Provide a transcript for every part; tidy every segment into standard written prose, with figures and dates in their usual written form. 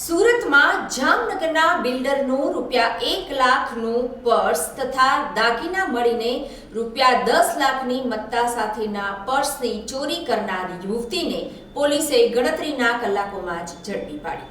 સુરતમાં જામનગરના બિલ્ડરનું ₹1 લાખનું પર્સ તથા દાગીના મળીને ₹10 લાખની મત્તા સાથેના પર્સની ચોરી કરનાર યુવતીને પોલીસે ગણતરીના કલાકોમાં જ ઝડપી પાડી.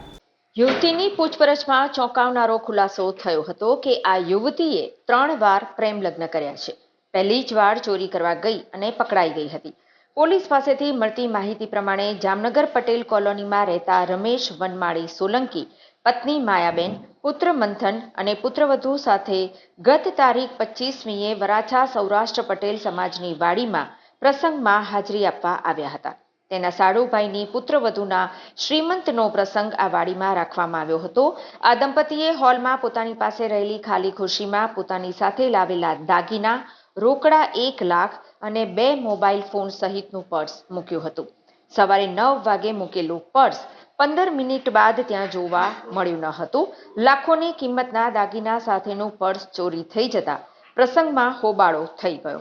યુવતીની પૂછપરછમાં ચોંકાવનારો ખુલાસો થયો હતો કે આ યુવતીએ 3 વાર પ્રેમ લગ્ન કર્યા છે. પહેલી જ વાર ચોરી કરવા ગઈ અને પકડાઈ ગઈ હતી. પોલીસ પાસેથી મળતી માહિતી પ્રમાણે જામનગર પટેલ કોલોનીમાં રહેતા રમેશ વનમાળી સોલંકી, પત્ની માયાબેન, પુત્ર મંથન અને પુત્રવધુ સાથે ગત તારીખ 25મીએ વરાછા સૌરાષ્ટ્ર પટેલ સમાજની વાડીમાં પ્રસંગમાં હાજરી આપવા આવ્યા હતા. તેના સાડુભાઈની પુત્રવધુના શ્રીમંતનો પ્રસંગ આ વાડીમાં રાખવામાં આવ્યો હતો. આ દંપતીએ હોલમાં પોતાની પાસે રહેલી ખાલી ખુરશીમાં પોતાની સાથે લાવેલા દાગીના, રોકડા 1 લાખ અને 2 મોબાઈલ ફોન સહિતનું પર્સ મૂક્યું હતું. સવારે 9 વાગે મૂકેલું પર્સ 15 મિનિટ બાદ ત્યાં જોવા મળ્યું ન હતું. લાખોની કિંમતના દાગીના સાથેનું પર્સ ચોરી થઈ જતા પ્રસંગમાં હોબાળો થઈ ગયો.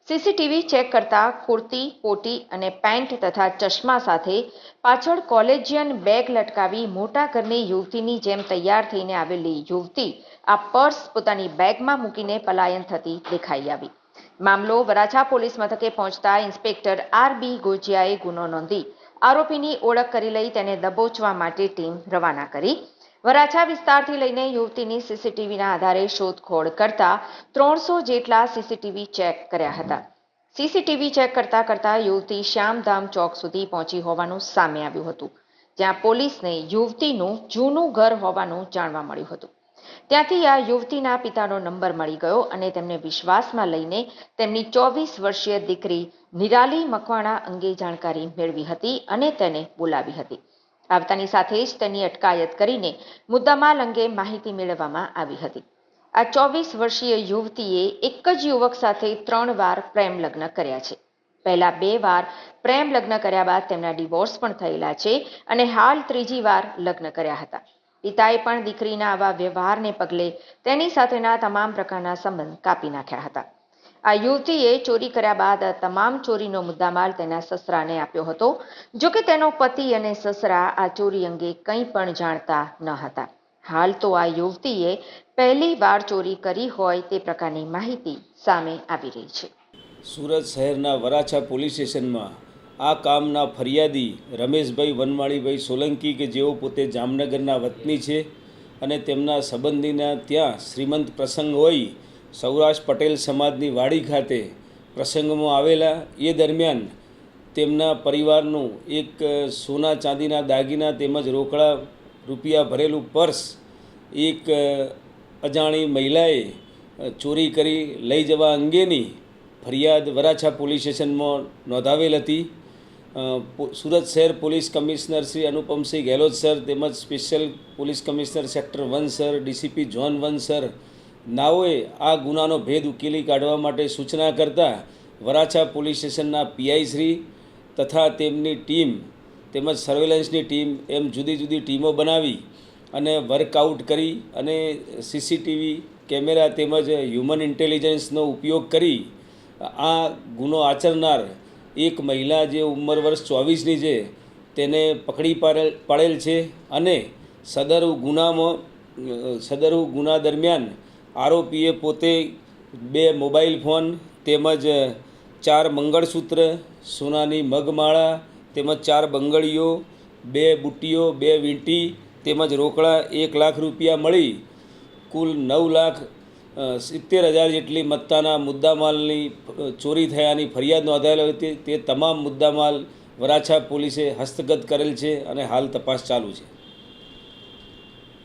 સીસીટીવી ચેક કરતા કુર્તી, કોટી અને પેન્ટ તથા ચશ્મા સાથે પાછળ કોલેજિયન બેગ લટકાવી મોટા ઘરની યુવતીની જેમ તૈયાર થઈને આવેલી યુવતી આ પર્સ પોતાની બેગમાં મૂકીને પલાયન થતી દેખાઈ આવી. મામલો વરાછા પોલીસ મથકે પહોંચતા ઇન્સ્પેક્ટર આર.બી. ગોજિયાએ ગુનો નોંધી આરોપીની ઓળખ કરી લઈ તેને દબોચવા માટે ટીમ રવાના કરી. વરાછા વિસ્તારથી લઈને યુવતીની સીસીટીવીના આધારે શોધખોળ કરતા 300 જેટલા સીસીટીવી ચેક કર્યા હતા. સીસીટીવી ચેક કરતા યુવતી શ્યામધામ ચોક સુધી પહોંચી હોવાનું સામે આવ્યું હતું, જ્યાં પોલીસને યુવતીનું જૂનું ઘર હોવાનું જાણવા મળ્યું હતું. ત્યાંથી આ યુવતીના પિતાનો નંબર મળી ગયો અને તેમને વિશ્વાસમાં લઈને તેમની 24 વર્ષીય દીકરી નિરાલી મકવાણા અંગે જાણકારી મેળવી હતી અને તેને બોલાવી હતી. આવતાની સાથે જ તેની અટકાયત કરીને મુદ્દામાલ અંગે માહિતી મેળવવામાં આવી હતી. આ 24 વર્ષીય યુવતીએ એક જ યુવક સાથે 3 વાર પ્રેમ લગ્ન કર્યા છે. પહેલા 2 વાર પ્રેમ લગ્ન કર્યા બાદ તેમના ડિવોર્સ પણ થયેલા છે અને હાલ 3જી વાર લગ્ન કર્યા હતા. પિતાએ પણ દીકરીના આવા વ્યવહારને પગલે તેની સાથેના તમામ પ્રકારના સંબંધ કાપી નાખ્યા હતા. આ યુવતીએ ચોરી કર્યા બાદ તમામ ચોરીનો મુદ્દામાલ તેના સસરાને આપ્યો હતો. જો કે તેનો પતિ અને સસરા આ ચોરી અંગે કંઈ પણ જાણતા ન હતા. હાલ તો આ યુવતીએ પહેલી વાર ચોરી કરી હોય તે પ્રકારની માહિતી સામે આવી રહી છે. સુરત શહેરના વરાછા પોલીસ સ્ટેશનમાં આ કામના ફરિયાદી રમેશભાઈ વનમાળીભાઈ સોલંકી કે જેઓ પોતે જામનગરના વતની છે અને તેમના સંબંધીના ત્યાં શ્રીમંત પ્રસંગ હોય સૌરાષ્ટ્ર પટેલ સમાજની વાડી ખાતે પ્રસંગમાં આવેલા. એ દરમિયાન તેમના પરિવારનું એક સોના ચાંદીના દાગીના તેમજ રોકડા રૂપિયા ભરેલું પર્સ એક અજાણી મહિલાએ ચોરી કરી લઈ જવા અંગેની ફરિયાદ વરાછા પોલીસ સ્ટેશનમાં નોંધાવેલ હતી. સુરત શહેર police commissioner Shri Anupamsinh Gehlot sir તેમજ special police commissioner sector 1 sir, DCP zone 1 sir નાઓએ આ ગુનાનો ભેદ ઉકેલી કાઢવા માટે સૂચના કરતા વરાછા પોલીસ સ્ટેશનના પીઆઈ શ્રી તથા તેમની ટીમ તેમજ સર્વેલન્સની ટીમ એમ જુદી જુદી ટીમો બનાવી અને વર્કઆઉટ કરી અને સીસીટીવી કેમેરા તેમજ હ્યુમન ઇન્ટેલિજન્સનો ઉપયોગ કરી આ ગુનો આચરનાર એક મહિલા જે ઉંમર વર્ષ 24ની છે તેને પકડી પાડેલ છે અને સદરુ ગુના દરમિયાન આરોપીએ પોતે 2 મોબાઈલ ફોન તેમજ 4 મંગળસૂત્ર, સોનાની મગમાળા તેમજ 4 બંગડીઓ, 2 બુટ્ટીઓ, 2 વીંટી તેમજ રોકડા 1 લાખ રૂપિયા મળી કુલ 9,70,000 જેટલી મત્તાના મુદ્દામાલની ચોરી થયાની ફરિયાદ નોંધાયેલી હતી. તે તમામ મુદ્દામાલ વરાછા પોલીસે હસ્તગત કરેલ છે અને હાલ તપાસ ચાલુ છે.